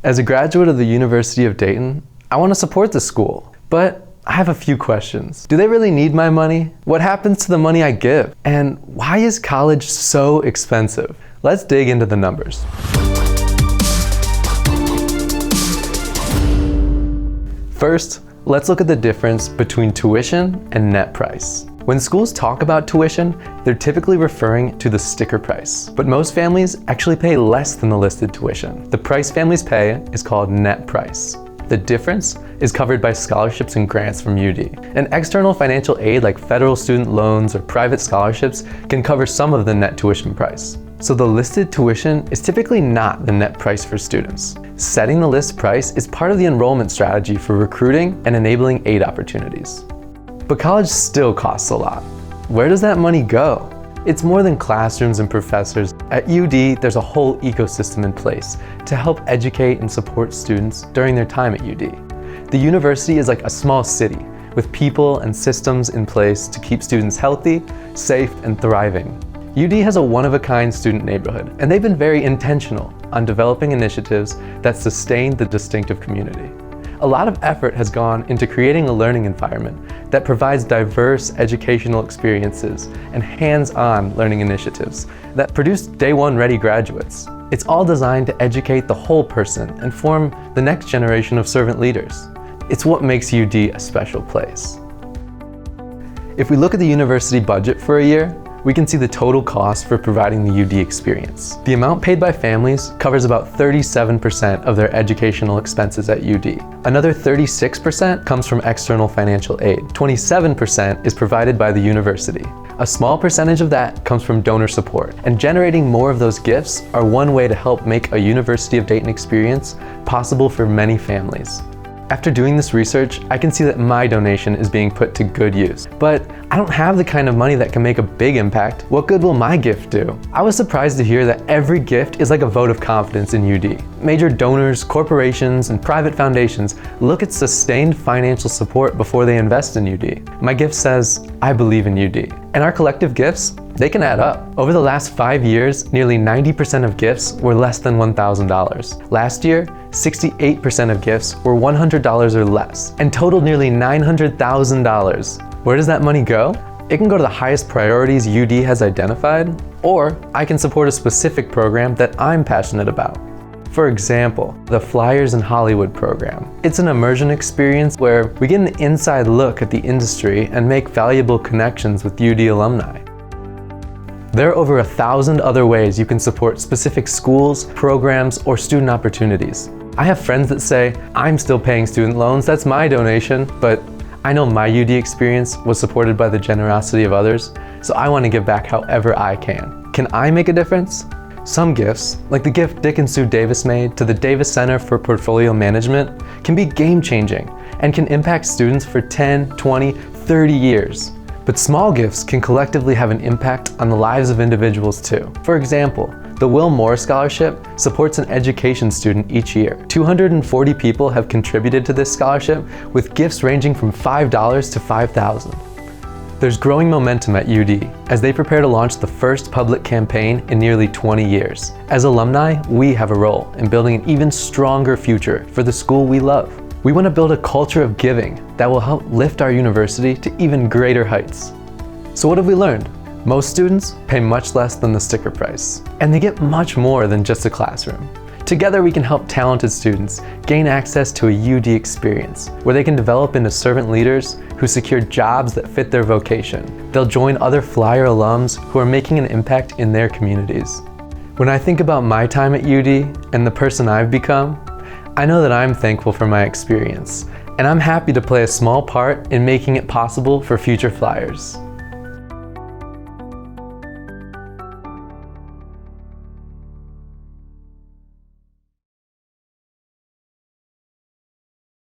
As a graduate of the University of Dayton, I want to support the school, but I have a few questions. Do they really need my money? What happens to the money I give? And why is college so expensive? Let's dig into the numbers. First, let's look at the difference between tuition and net price. When schools talk about tuition, they're typically referring to the sticker price, but most families actually pay less than the listed tuition. The price families pay is called net price. The difference is covered by scholarships and grants from UD. And external financial aid like federal student loans or private scholarships can cover some of the net tuition price. So the listed tuition is typically not the net price for students. Setting the list price is part of the enrollment strategy for recruiting and enabling aid opportunities. But college still costs a lot. Where does that money go? It's more than classrooms and professors. At UD, there's a whole ecosystem in place to help educate and support students during their time at UD. The university is like a small city with people and systems in place to keep students healthy, safe, and thriving. UD has a one-of-a-kind student neighborhood, and they've been very intentional on developing initiatives that sustain the distinctive community. A lot of effort has gone into creating a learning environment that provides diverse educational experiences and hands-on learning initiatives that produce day one ready graduates. It's all designed to educate the whole person and form the next generation of servant leaders. It's what makes UD a special place. If we look at the university budget for a year, we can see the total cost for providing the UD experience. The amount paid by families covers about 37% of their educational expenses at UD. Another 36% comes from external financial aid. 27% is provided by the university. A small percentage of that comes from donor support, and generating more of those gifts are one way to help make a University of Dayton experience possible for many families. After doing this research, I can see that my donation is being put to good use. But I don't have the kind of money that can make a big impact. What good will my gift do? I was surprised to hear that every gift is like a vote of confidence in UD. Major donors, corporations, and private foundations look at sustained financial support before they invest in UD. My gift says, I believe in UD. And our collective gifts, they can add up. Over the last 5 years, nearly 90% of gifts were less than $1,000. Last year, 68% of gifts were $100 or less, and totaled nearly $900,000. Where does that money go? It can go to the highest priorities UD has identified, or I can support a specific program that I'm passionate about. For example, the Flyers in Hollywood program. It's an immersion experience where we get an inside look at the industry and make valuable connections with UD alumni. There are over 1,000 other ways you can support specific schools, programs, or student opportunities. I have friends that say, I'm still paying student loans, that's my donation, but I know my UD experience was supported by the generosity of others, so I want to give back however I can. Can I make a difference? Some gifts, like the gift Dick and Sue Davis made to the Davis Center for Portfolio Management, can be game-changing and can impact students for 10, 20, 30 years. But small gifts can collectively have an impact on the lives of individuals too. For example, the Will Moore Scholarship supports an education student each year. 240 people have contributed to this scholarship, with gifts ranging from $5 to $5,000. There's growing momentum at UD as they prepare to launch the first public campaign in nearly 20 years. As alumni, we have a role in building an even stronger future for the school we love. We want to build a culture of giving that will help lift our university to even greater heights. So what have we learned? Most students pay much less than the sticker price, and they get much more than just a classroom. Together we can help talented students gain access to a UD experience where they can develop into servant leaders who secure jobs that fit their vocation. They'll join other Flyer alums who are making an impact in their communities. When I think about my time at UD and the person I've become, I know that I'm thankful for my experience, and I'm happy to play a small part in making it possible for future Flyers.